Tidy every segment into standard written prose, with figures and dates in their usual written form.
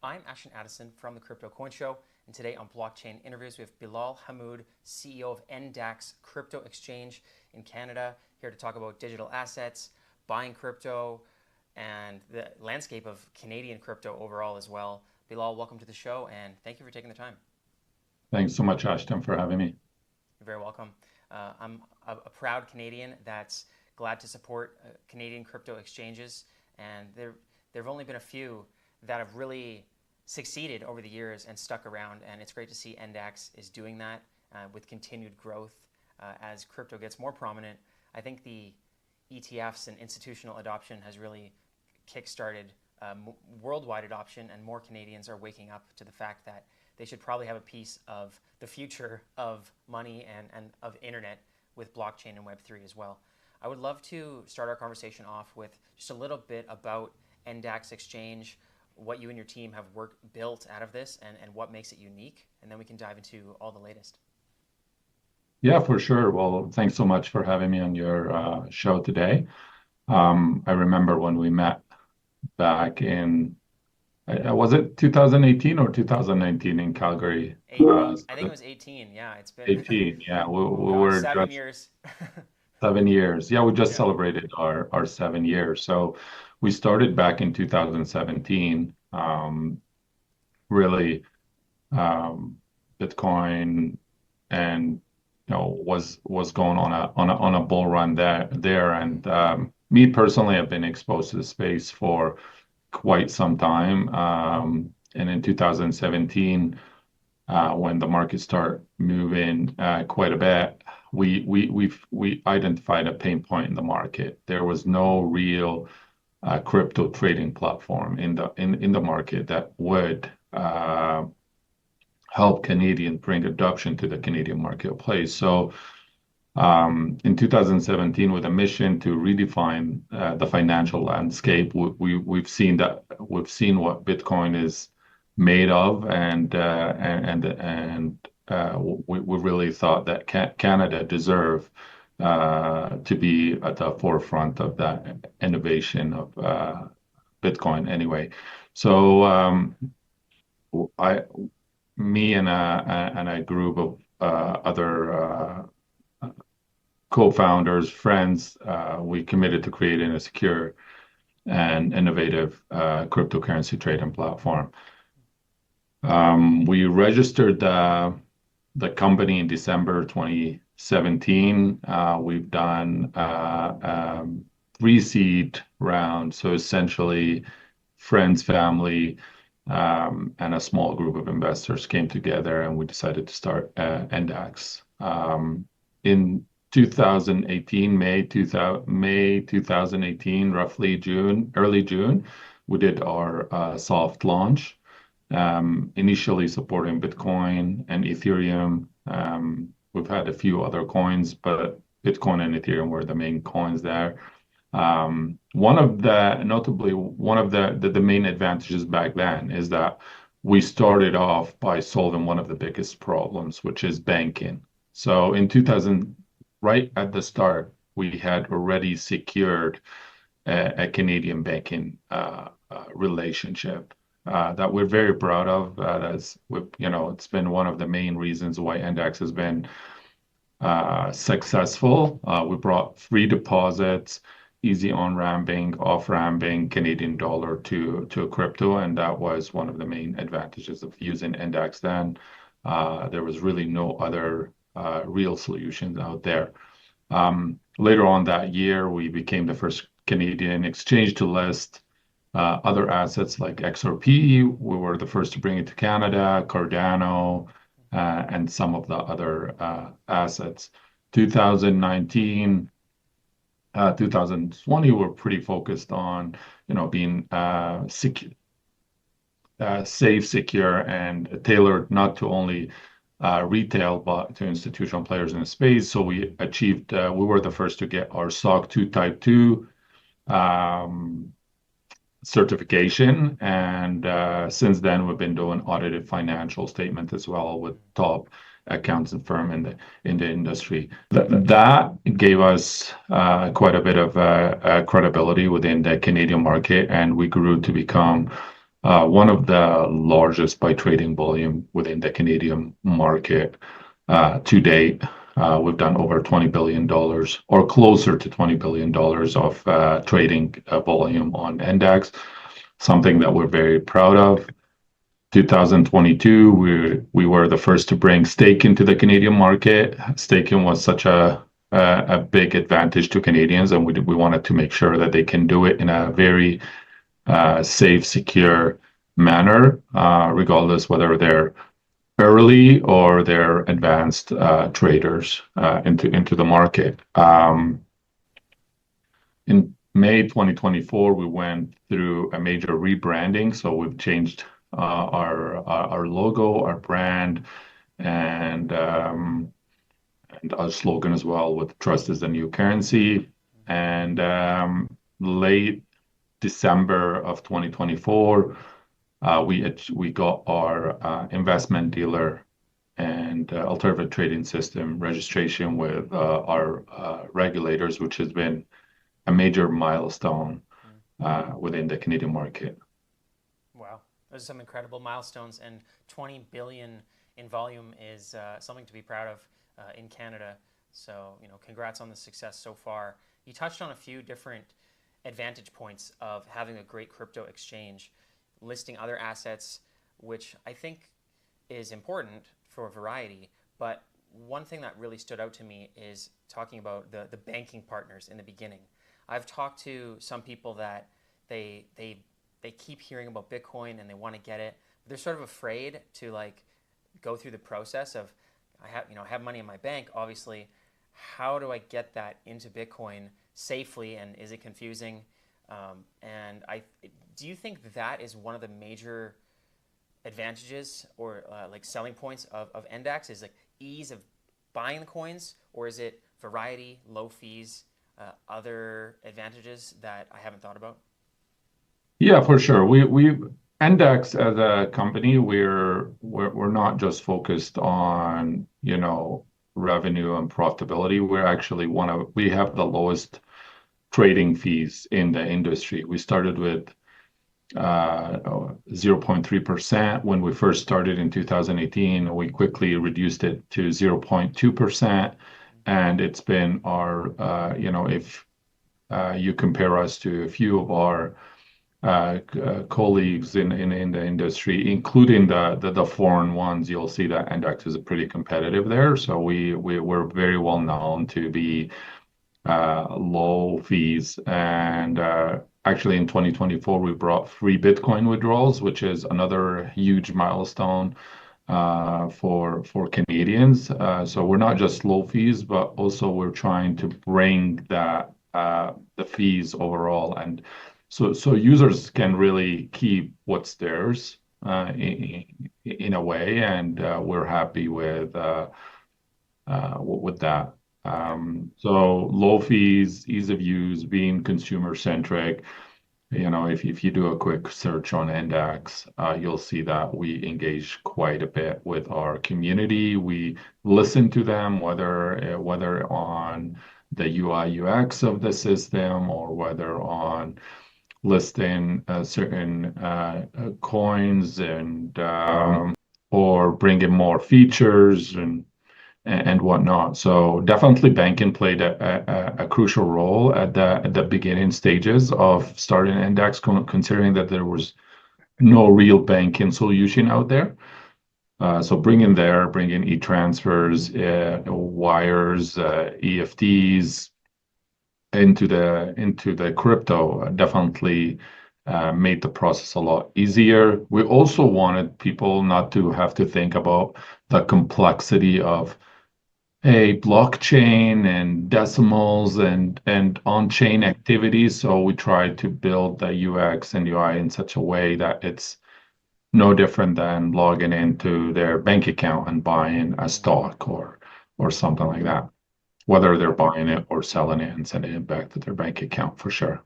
I'm Ashton Addison from the Crypto Coin Show, and today on Blockchain Interviews we have Bilal Hammoud, CEO of NDAX Crypto Exchange in Canada, here to talk about digital assets, buying crypto, and the landscape of Canadian crypto overall as well. Bilal, welcome to the show, and thank you for taking the time. Thanks so much, Ashton, for having me. You're very welcome. I'm a proud Canadian that's glad to support Canadian crypto exchanges, and there have only been a few that have really succeeded over the years and stuck around, and it's great to see NDAX is doing that with continued growth as crypto gets more prominent. I think the ETFs and institutional adoption has really kick-started worldwide adoption, and more Canadians are waking up to the fact that they should probably have a piece of the future of money and of internet with blockchain and Web3 as well. I would love to start our conversation off with just a little bit about NDAX Exchange, what you and your team have built out of this, and what makes it unique, and then we can dive into all the latest. Yeah, for sure. Well, thanks so much for having me on your show today. I remember when we met back in, was it 2018 or 2019 in Calgary? I think it was 18. Yeah, it's been 18. Yeah, we were 7 years. 7 years. Yeah, we just celebrated our 7 years. So we started back in 2017. Really, Bitcoin and was going on a bull run there. And me personally, I've been exposed to the space for quite some time. And in 2017, when the market started moving quite a bit, we identified a pain point in the market. There was no real crypto trading platform in the market that would help Canadians bring adoption to the Canadian marketplace. So in 2017, with a mission to redefine the financial landscape, we've seen what Bitcoin is made of, and we really thought that Canada deserved to be at the forefront of that innovation of Bitcoin anyway. So me and a group of other co-founders, friends, we committed to creating a secure and innovative cryptocurrency trading platform. We registered the company in December 2017. We've done pre-seed round, so essentially friends, family, and a small group of investors came together, and we decided to start NDAX. In 2018, May 2018, roughly early June, we did our soft launch. Initially supporting Bitcoin and Ethereum. We've had a few other coins, but Bitcoin and Ethereum were the main coins there. Notably, one of the main advantages back then is that we started off by solving one of the biggest problems, which is banking. So in 2000, right at the start, we had already secured a Canadian banking relationship that we're very proud of. It's been one of the main reasons why NDAX has been successful. We brought free deposits, easy on-ramping, off-ramping Canadian dollar to a crypto, and that was one of the main advantages of using NDAX then. There was really no other real solutions out there. Later on that year, we became the first Canadian exchange to list other assets like XRP. We were the first to bring it to Canada, Cardano, and some of the other assets. 2019, 2020, we're pretty focused on being safe, secure, and tailored not to only retail but to institutional players in the space. So we were the first to get our SOC 2 Type 2 certification, and since then we've been doing audited financial statement as well with top accounting firm in the industry. That gave us quite a bit of credibility within the Canadian market, and we grew to become one of the largest by trading volume within the Canadian market to date. We've done over $20 billion or closer to $20 billion of trading volume on NDAX, something that we're very proud of. 2022, we were the first to bring stake into the Canadian market. Staking was such a big advantage to Canadians, and we wanted to make sure that they can do it in a very safe, secure manner, regardless whether they're early or they're advanced traders into the market. In May 2024, we went through a major rebranding. So we've changed our logo, our brand, and our slogan as well, with "Trust is the new currency." And late December of 2024, we got our investment dealer and alternative trading system registration with our regulators, which has been a major milestone within the Canadian market. Wow, those are some incredible milestones, and 20 billion in volume is something to be proud of in Canada. So, congrats on the success so far. You touched on a few different advantage points of having a great crypto exchange, listing other assets, which I think is important for variety. But one thing that really stood out to me is talking about the banking partners in the beginning. I've talked to some people that they keep hearing about Bitcoin and they want to get it. They're sort of afraid to go through the process of I have money in my bank, obviously. How do I get that into Bitcoin safely, and is it confusing? And do you think that is one of the major advantages or selling points of NDAX, is ease of buying the coins, or is it variety, low fees, other advantages that I haven't thought about? Yeah, for sure. We NDAX as a company, we're not just focused on, revenue and profitability. We have the lowest trading fees in the industry. We started with 0.3% when we first started in 2018. We quickly reduced it to 0.2%, and it's been if you compare us to a few of our colleagues in the industry, including the foreign ones, you'll see that NDAX is pretty competitive there. So we're very well known to be low fees. And actually, in 2024, we brought free Bitcoin withdrawals, which is another huge milestone for Canadians. So we're not just low fees, but also we're trying to bring the fees overall, and so users can really keep what's theirs in a way, and we're happy with that. So low fees, ease of use, being consumer centric. If you do a quick search on NDAX, you'll see that we engage quite a bit with our community. We listen to them, whether on the UI UX of the system or whether on listing certain coins and or bringing more features and whatnot. So definitely banking played a crucial role at the beginning stages of starting NDAX, considering that there was no real banking solution out there. So bringing e-transfers, wires, EFTs into the crypto definitely made the process a lot easier. We also wanted people not to have to think about the complexity of a blockchain and decimals and on-chain activities. So we tried to build the UX and UI in such a way that it's no different than logging into their bank account and buying a stock or something like that, whether they're buying it or selling it and sending it back to their bank account, for sure.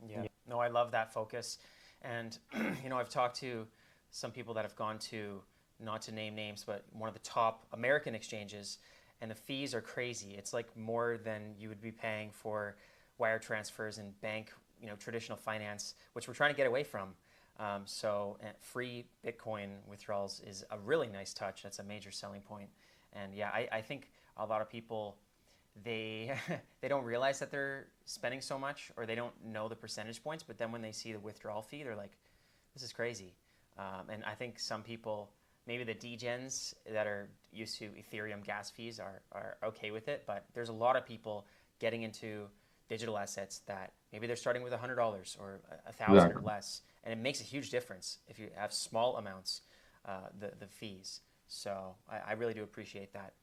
Yeah, no, I love that focus. And, I've talked to some people that have gone to, not to name names, but one of the top American exchanges, and the fees are crazy. It's more than you would be paying for wire transfers and bank, traditional finance, which we're trying to get away from. So free Bitcoin withdrawals is a really nice touch. That's a major selling point. And yeah, I think a lot of people, they they don't realize that they're spending so much, or they don't know the percentage points. But then when they see the withdrawal fee, they're like, this is crazy. And I think some people, maybe the degens that are used to Ethereum gas fees are okay with it. But there's a lot of people getting into digital assets that maybe they're starting with $100 or 1,000 or Exactly. less, and it makes a huge difference if you have small amounts, the fees. So I really do appreciate that.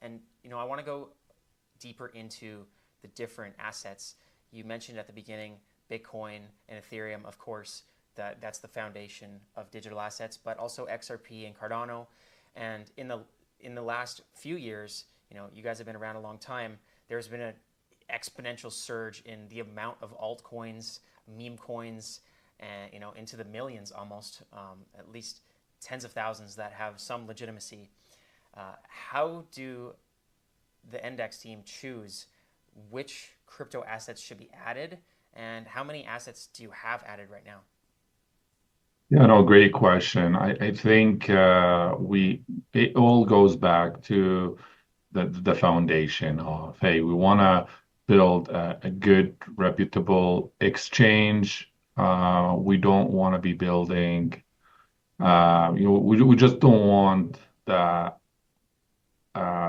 And I want to go deeper into the different assets. You mentioned at the beginning Bitcoin and Ethereum, of course, that's the foundation of digital assets, but also XRP and Cardano. And in the last few years, you guys have been around a long time. There's been an exponential surge in the amount of altcoins, meme coins, and into the millions almost, at least tens of thousands that have some legitimacy. How do the NDAX team choose which crypto assets should be added, and how many assets do you have added right now? Yeah, no, great question. I think it all goes back to the foundation of, hey, we want to build a good, reputable exchange. We don't want to be building, we just don't want the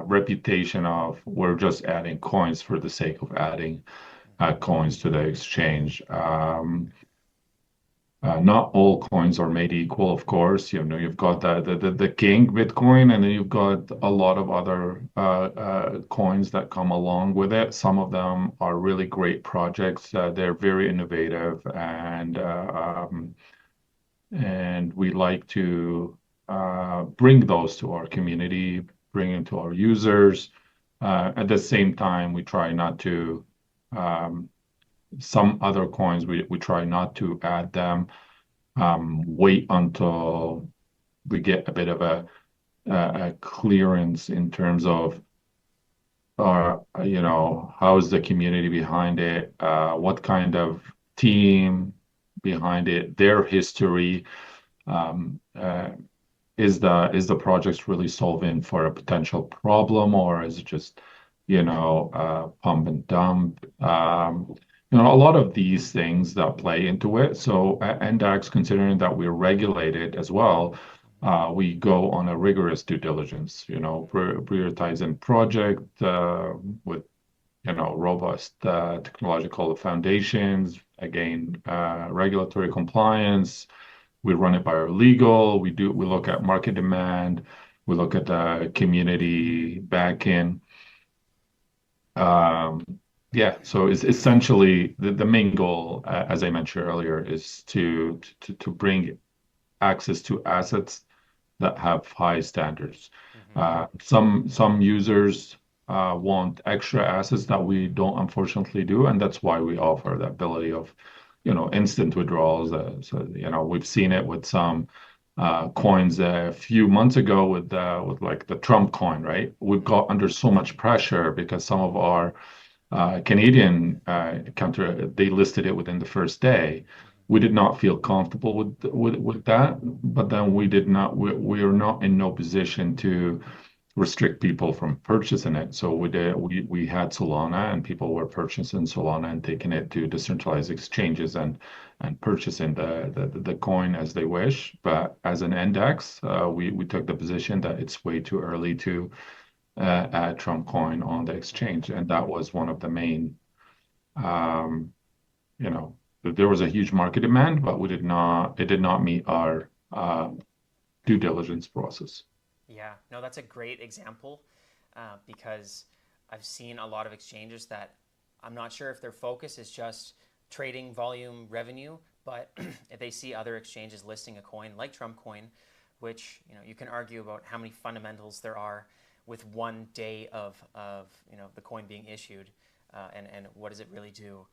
reputation of we're just adding coins for the sake of adding coins to the exchange. Not all coins are made equal, of course. You've got the king Bitcoin, and then you've got a lot of other coins that come along with it. Some of them are really great projects. They're very innovative, and we like to bring those to our community, bring them to our users. At the same time, we try not to. Some other coins, we try not to add them. Wait until we get a bit of a clearance in terms of how's the community behind it, what kind of team behind it, their history. Um, uh, is the project really solving for a potential problem, or is it just, pump and dump? A lot of these things that play into it. So at NDAX, considering that we're regulated as well, we go on a rigorous due diligence, prioritizing project with, robust technological foundations, again, regulatory compliance. We run it by our legal. We look at market demand. We look at the community backing. Um, yeah, so it's essentially the main goal, as I mentioned earlier, is to bring access to assets that have high standards. Mm-hmm. Some users want extra assets that we don't unfortunately do, and that's why we offer the ability of, instant withdrawals. So, we've seen it with some coins a few months ago with like the TrumpCoin, right? We've got under so much pressure because some of our Canadian counter, they listed it within the first day. We did not feel comfortable with that, but then we are not in no position to restrict people from purchasing it. So we had Solana, and people were purchasing Solana and taking it to decentralized exchanges and purchasing the coin as they wish. But as an index, we took the position that it's way too early to add TrumpCoin on the exchange, and that was one of the main. Um, there was a huge market demand, but it did not meet our due diligence process. Yeah, no, that's a great example, because I've seen a lot of exchanges that I'm not sure if their focus is just trading volume revenue, but if they see other exchanges listing a coin like TrumpCoin, which you can argue about how many fundamentals there are with one day of the coin being issued, and what does it really do,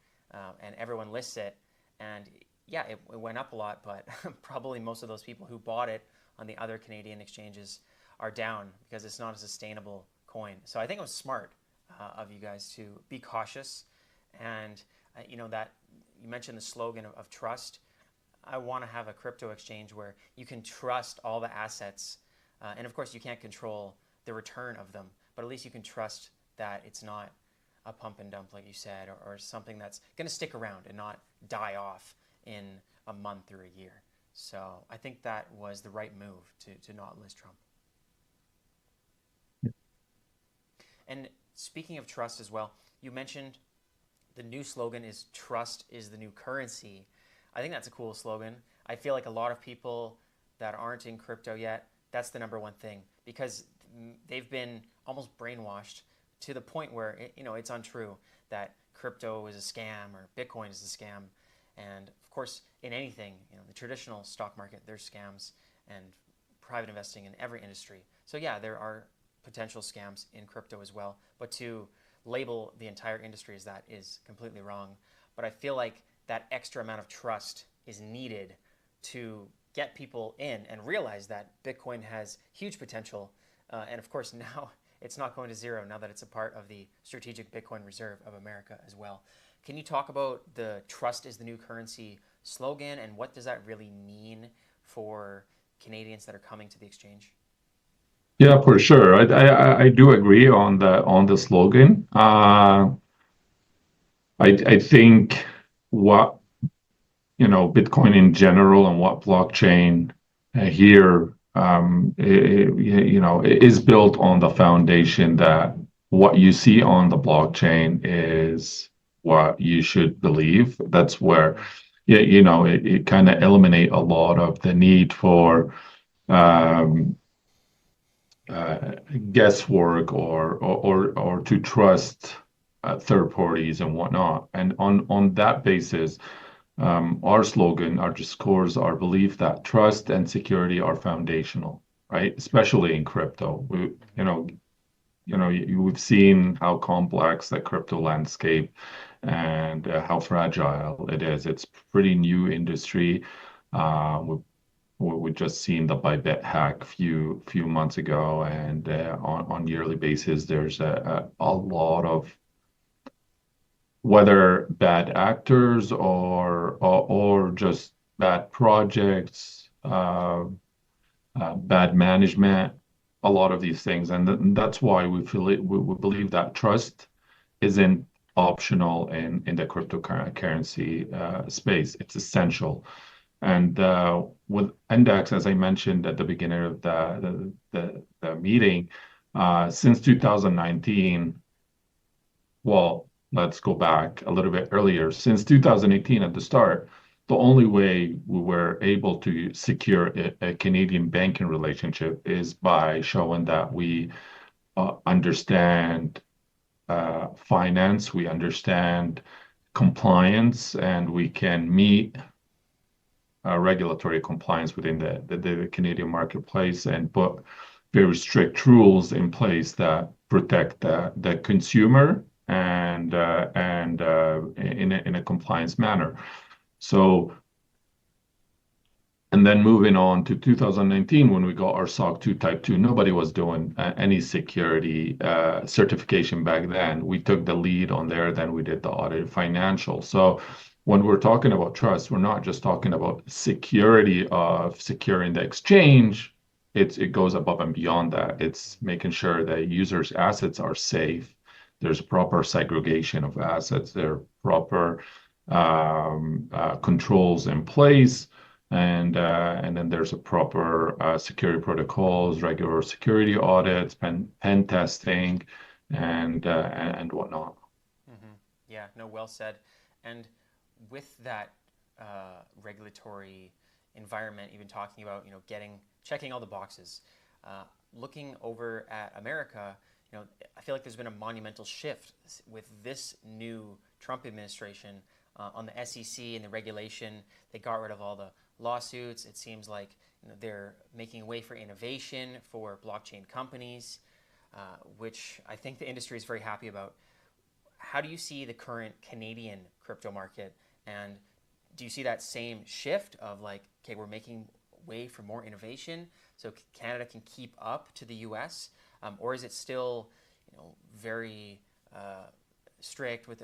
and everyone lists it, and yeah, it went up a lot, but probably most of those people who bought it on the other Canadian exchanges are down because it's not a sustainable coin. So I think it was smart of you guys to be cautious, and that you mentioned the slogan of trust. I want to have a crypto exchange where you can trust all the assets, and of course you can't control the return of them, but at least you can trust that it's not a pump and dump, like you said, or something that's going to stick around and not die off in a month or a year. So I think that was the right move to not list Trump. And speaking of trust as well, you mentioned the new slogan is "Trust is the new currency." I think that's a cool slogan. I feel like a lot of people that aren't in crypto yet, that's the number one thing, because they've been almost brainwashed to the point where it's untrue that crypto is a scam or Bitcoin is a scam. And of course, in anything, the traditional stock market, there's scams, and private investing in every industry. So yeah, there are potential scams in crypto as well. But to label the entire industry as that is completely wrong. But I feel like that extra amount of trust is needed to get people in and realize that Bitcoin has huge potential. And of course, now it's not going to zero now that it's a part of the strategic Bitcoin reserve of America as well. Can you talk about the "Trust is the new currency" slogan, and what does that really mean for Canadians that are coming to the exchange? Yeah, for sure. I do agree on the slogan. I think what Bitcoin in general and what blockchain here is built on the foundation that what you see on the blockchain is what you should believe. That's where it kind of eliminate a lot of the need for um, guesswork or to trust third parties and whatnot. And on that basis, our slogan, our discourse, our belief that trust and security are foundational, right? Especially in crypto. We've seen how complex the crypto landscape and how fragile it is. It's pretty new industry. We just seen the Bybit hack few months ago, and on yearly basis, there's a lot of whether bad actors or just bad projects, bad management, a lot of these things, and that's why we believe that trust isn't optional in the cryptocurrency space. It's essential. And with Index, as I mentioned at the beginning of the meeting, since 2019, well, let's go back a little bit earlier. Since 2018 at the start, the only way we were able to secure a Canadian banking relationship is by showing that we understand finance, we understand compliance, and we can meet regulatory compliance within the Canadian marketplace and put very strict rules in place that protect the consumer and in a compliance manner. So, and then moving on to 2019, when we got our SOC 2 Type 2, nobody was doing any security certification back then. We took the lead on there, then we did the audit financial. So when we're talking about trust, we're not just talking about security of securing the exchange. It goes above and beyond that. It's making sure that users' assets are safe. There's proper segregation of assets. There are proper controls in place. And then there's a proper security protocols, regular security audits, pen testing, and whatnot. Mm-hmm. Yeah, no, well said. And with that regulatory environment, you've been talking about, checking all the boxes. Looking over at America, I feel like there's been a monumental shift with this new Trump administration on the SEC and the regulation. They got rid of all the lawsuits. It seems like they're making way for innovation for blockchain companies, which I think the industry is very happy about. How do you see the current Canadian crypto market, and do you see that same shift of like, okay, we're making way for more innovation so Canada can keep up to the US, or is it still very strict with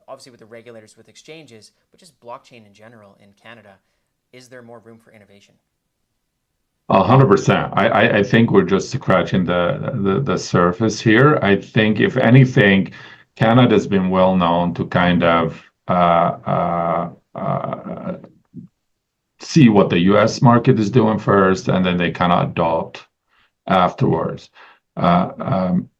obviously with the regulators, with exchanges, but just blockchain in general in Canada? is there more room for innovation? 100%. I think we're just scratching the surface here. I think if anything, Canada's been well known to kind of see what the US market is doing first, and then they kind of adopt afterwards. Uh, um,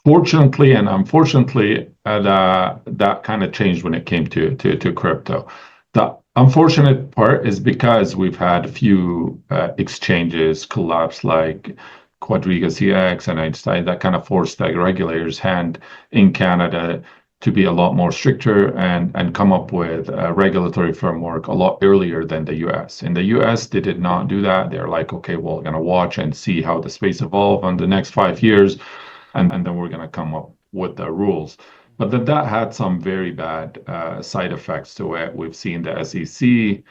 Fortunately and unfortunately, that kind of changed when it came to crypto. The unfortunate part is because we've had a few exchanges collapse, like Quadriga CX and Einstein, that kind of forced the regulators' hand in Canada to be a lot more stricter and come up with a regulatory framework a lot earlier than the US. In the US, they did not do that. They're like, okay, well, we're going to watch and see how the space evolve on the next 5 years, and then we're going to come up with the rules. But then that had some very bad side effects to it. We've seen the SEC,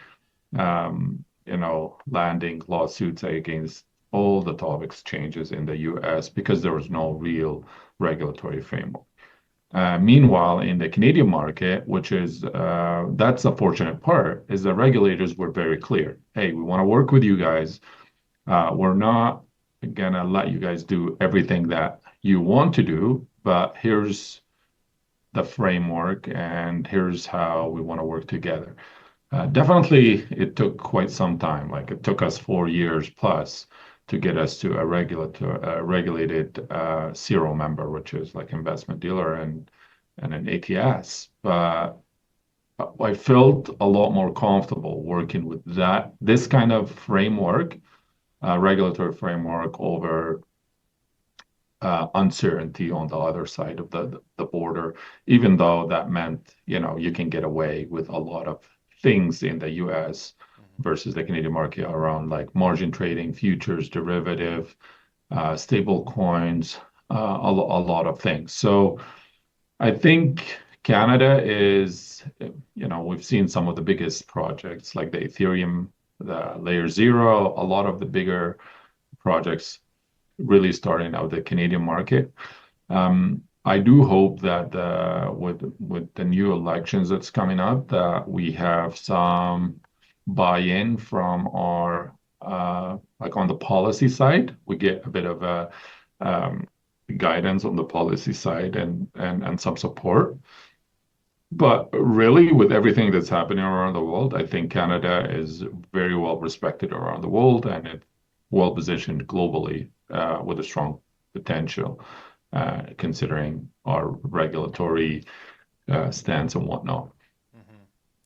landing lawsuits against all the top exchanges in the US because there was no real regulatory framework. Meanwhile, in the Canadian market, which is that's the fortunate part, is the regulators were very clear. Hey, we want to work with you guys. We're not gonna let you guys do everything that you want to do, but here's the framework and here's how we want to work together. Definitely, it took quite some time. Like it took us 4 years plus to get us to a regulated zero member, which is like investment dealer and an ATS. But I felt a lot more comfortable working with this kind of framework, regulatory framework over uncertainty on the other side of the border, even though that meant, you can get away with a lot of things in the US versus the Canadian market around like margin trading, futures, derivative, stable coins, a lot of things. So I think Canada is, we've seen some of the biggest projects like the Ethereum, the Layer Zero, a lot of the bigger projects really starting out the Canadian market. I do hope that with the new elections that's coming up, that we have some buy-in from our like on the policy side. We get a bit of a guidance on the policy side and some support. But really, with everything that's happening around the world, I think Canada is very well respected around the world and it's well positioned globally with a strong potential, considering our regulatory stance and whatnot.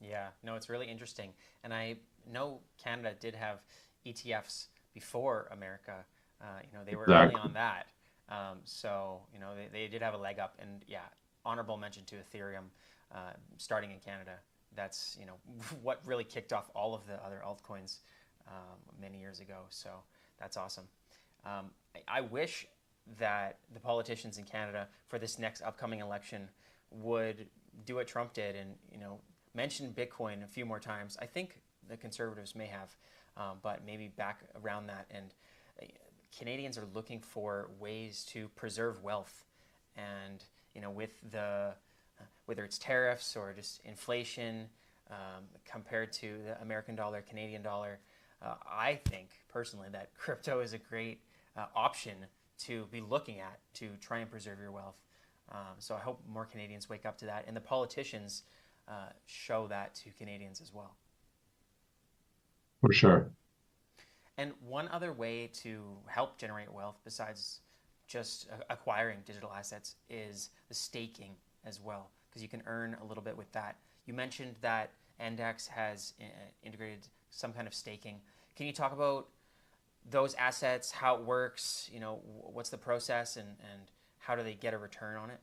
Yeah, no, it's really interesting. And I know Canada did have ETFs before America. They were early on that. They did have a leg up. And yeah, honorable mention to Ethereum starting in Canada. That's, what really kicked off all of the other altcoins many years ago. So that's awesome. I wish that the politicians in Canada for this next upcoming election would do what Trump did and, mention Bitcoin a few more times. I think the conservatives may have, but maybe back around that. And Canadians are looking for ways to preserve wealth. And, with whether it's tariffs or just inflation compared to the American dollar, Canadian dollar, I think personally that crypto is a great option to be looking at to try and preserve your wealth. So I hope more Canadians wake up to that, and the politicians show that to Canadians as well. For sure. And one other way to help generate wealth besides just acquiring digital assets is the staking as well, because you can earn a little bit with that. You mentioned that NDAX has integrated some kind of staking. Can you talk about those assets, how it works, what's the process, and how do they get a return on it?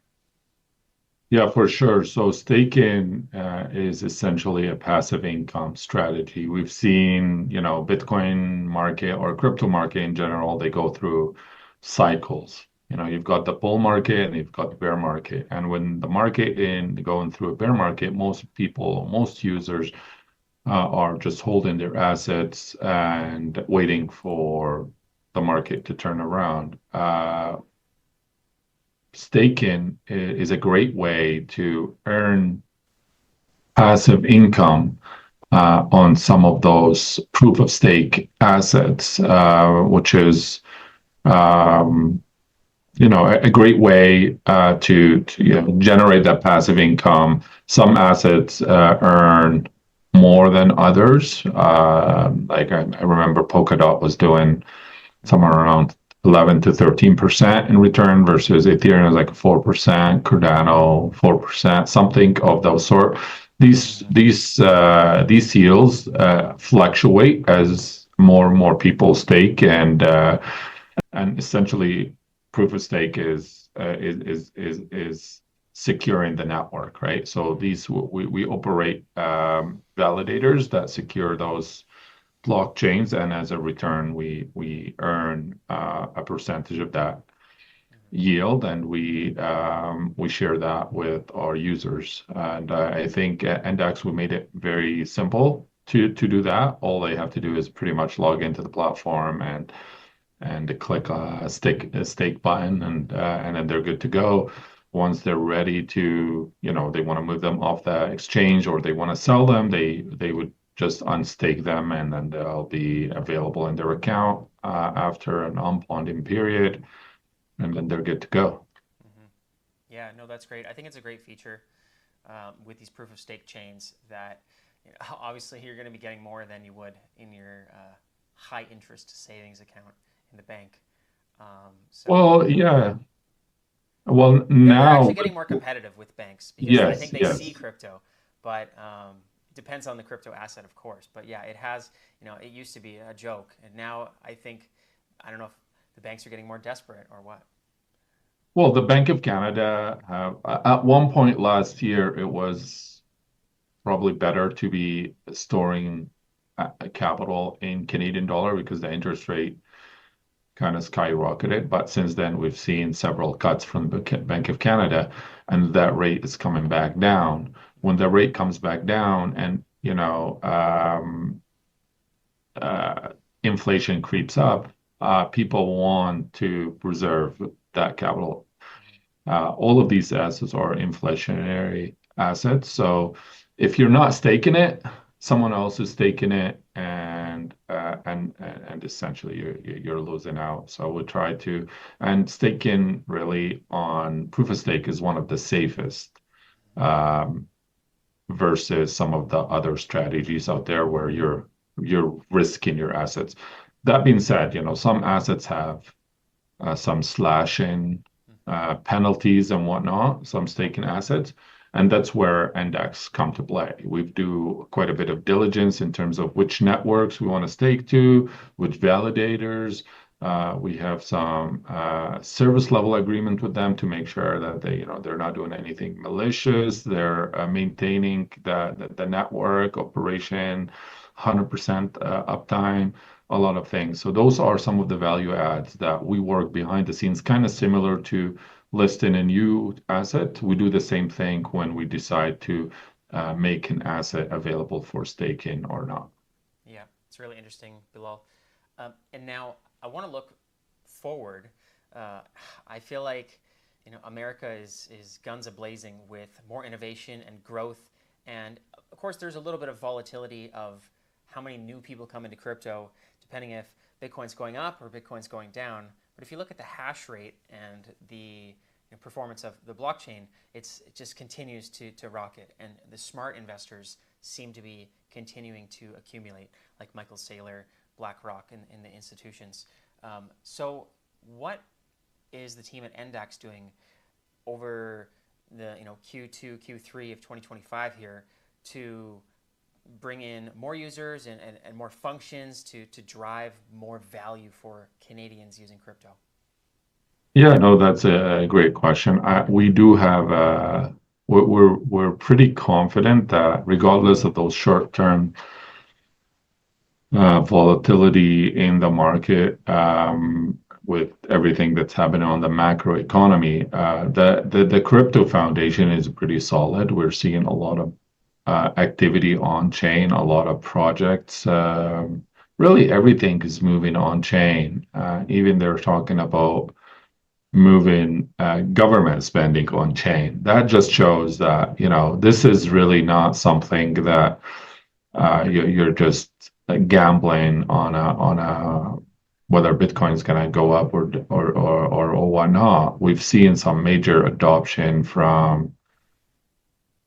Yeah, for sure. So staking is essentially a passive income strategy. We've seen, Bitcoin market or crypto market in general, they go through cycles. You've got the bull market and you've got the bear market. And when the market in going through a bear market, most people, most users are just holding their assets and waiting for the market to turn around. Staking is a great way to earn passive income on some of those proof of stake assets, which is a great way to generate that passive income. Some assets earn more than others. Like I remember Polkadot was doing somewhere around 11 to 13% in return versus Ethereum is like 4%, Cardano 4%, something of those sort. These yields fluctuate as more and more people stake, and essentially proof of stake is securing the network, right? So we operate validators that secure those blockchains, and as a return, we earn a percentage of that yield, and we share that with our users. And I think NDAX, we made it very simple to do that. All they have to do is pretty much log into the platform and click a stake button, and then they're good to go. Once they're ready to, they want to move them off the exchange or they want to sell them, they would just unstake them, and then they'll be available in their account after an unbonding period, and then they're good to go. Yeah, no, that's great. I think it's a great feature with these proof of stake chains that obviously you're going to be getting more than you would in your high interest savings account in the bank. Well, yeah. Well, they're actually now, getting more competitive with banks because I think yes, they see yes. crypto, but depends on the crypto asset, of course. But yeah, it has, it used to be a joke, and now I don't know if the banks are getting more desperate or what. Well, the Bank of Canada at one point last year, it was probably better to be storing capital in Canadian dollar because the interest rate kind of skyrocketed. But since then, we've seen several cuts from the Bank of Canada, and that rate is coming back down. When the rate comes back down and, inflation creeps up, people want to preserve that capital. All of these assets are inflationary assets. So if you're not staking it, someone else is staking it, and essentially you're losing out. So we try to, and staking really on proof of stake is one of the safest versus some of the other strategies out there where you're risking your assets. That being said, some assets have some slashing penalties and whatnot, some staking assets, and that's where NDAX come to play. We do quite a bit of diligence in terms of which networks we want to stake to, which validators. We have some service level agreement with them to make sure that they're not doing anything malicious. They're maintaining the network operation, 100% uptime, a lot of things. So those are some of the value adds that we work behind the scenes, kind of similar to listing a new asset. We do the same thing when we decide to make an asset available for staking or not. Yeah, it's really interesting, Bilal. And now I want to look forward. I feel like America is guns a-blazing with more innovation and growth, and of course there's a little bit of volatility of how many new people come into crypto, depending if Bitcoin's going up or Bitcoin's going down. But if you look at the hash rate and the performance of the blockchain, it just continues to rocket, and the smart investors seem to be continuing to accumulate, like Michael Saylor, BlackRock, and the institutions. So what is the team at NDAX doing over the Q2, Q3 of 2025 here to bring in more users and more functions to drive more value for Canadians using crypto? Yeah, no, that's a great question. We do have, we're pretty confident that regardless of those short-term volatility in the market, with everything that's happening on the macro economy, the crypto foundation is pretty solid. We're seeing a lot of activity on chain, a lot of projects. Really, everything is moving on chain. Even they're talking about moving government spending on chain. That just shows that this is really not something that you're just gambling on a whether Bitcoin is going to go up or whatnot. We've seen some major adoption from,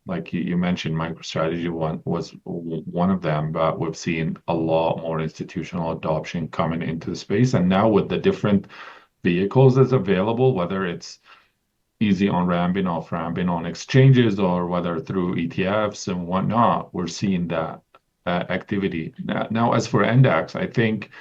like you mentioned, MicroStrategy was one of them, but we've seen a lot more institutional adoption coming into the space. And now with the different vehicles that's available, whether it's easy on ramping, off ramping on exchanges, or whether through ETFs and whatnot, we're seeing that activity. Now, as for NDAX, I think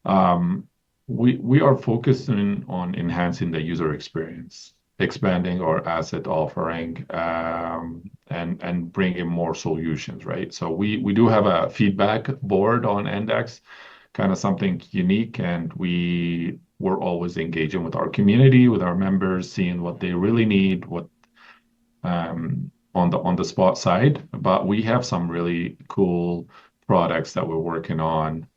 um, we are focusing on enhancing the user experience, expanding our asset offering, and bringing more solutions, right? So we do have a feedback board on Index, kind of something unique, and we're always engaging with our community, with our members, seeing what they really need, what on the spot side. But we have some really cool products that we're working on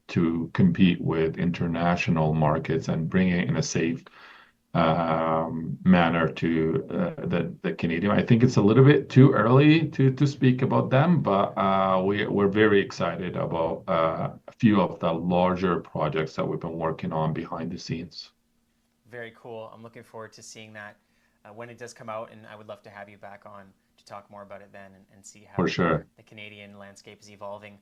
to compete with international markets and bring it in a safe manner to the Canadian. I think it's a little bit too early to speak about them, but we're very excited about a few of the larger projects that we've been working on behind the scenes. Very cool. I'm looking forward to seeing that when it does come out, and I would love to have you back on to talk more about it then and see For how sure. the Canadian landscape is evolving.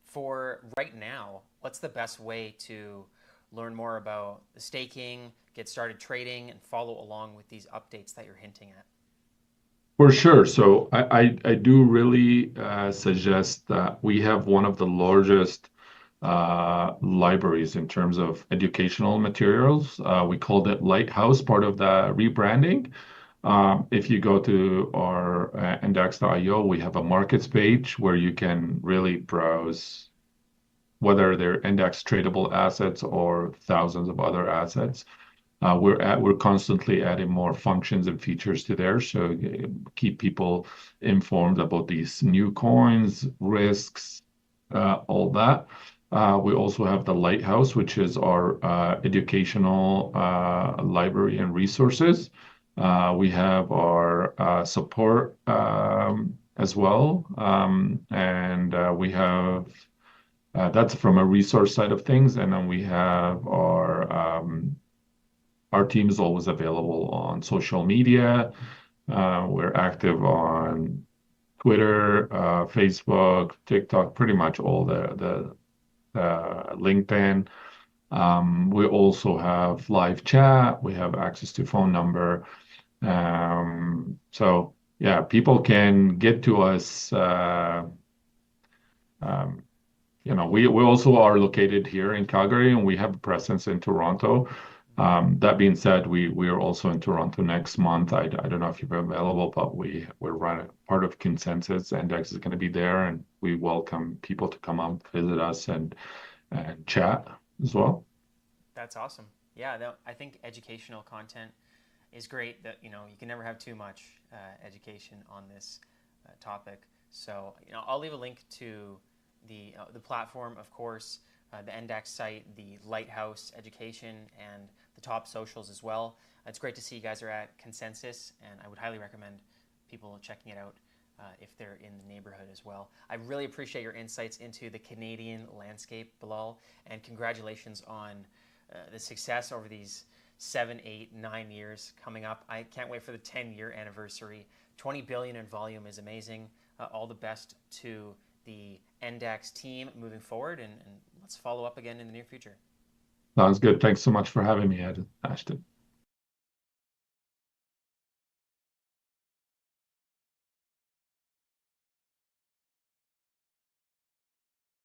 For right now, what's the best way to learn more about the staking, get started trading, and follow along with these updates that you're hinting at? For sure. So I do really suggest that we have one of the largest libraries in terms of educational materials. We called it Lighthouse, part of the rebranding. If you go to our index.io, we have a markets page where you can really browse whether they're index tradable assets or thousands of other assets. We're constantly adding more functions and features to there, so keep people informed about these new coins, risks, all that. We also have the Lighthouse, which is our educational library and resources. We have our support as well, and we have that's from a resource side of things, and then we have our team is always available on social media. We're active on Twitter, Facebook, TikTok, pretty much all the LinkedIn. We also have live chat. We have access to phone number. So yeah, people can get to us. Um, we also are located here in Calgary, and we have a presence in Toronto. That being said, we are also in Toronto next month. I don't know if you're available, but we're running part of Consensus. Index is going to be there, and we welcome people to come out, visit us, and chat as well. That's awesome. Yeah, I think educational content is great. That you can never have too much education on this topic. So I'll leave a link to the platform, of course, the NDAX site, the Lighthouse education, and the top socials as well. It's great to see you guys are at Consensus, and I would highly recommend people checking it out if they're in the neighborhood as well. I really appreciate your insights into the Canadian landscape, Bilal, and congratulations on the success over these 7, 8, 9 years coming up. I can't wait for the 10-year anniversary. 20 billion in volume is amazing. All the best to the NDAX team moving forward, and let's follow up again in the near future. Sounds good. Thanks so much for having me, Ashton.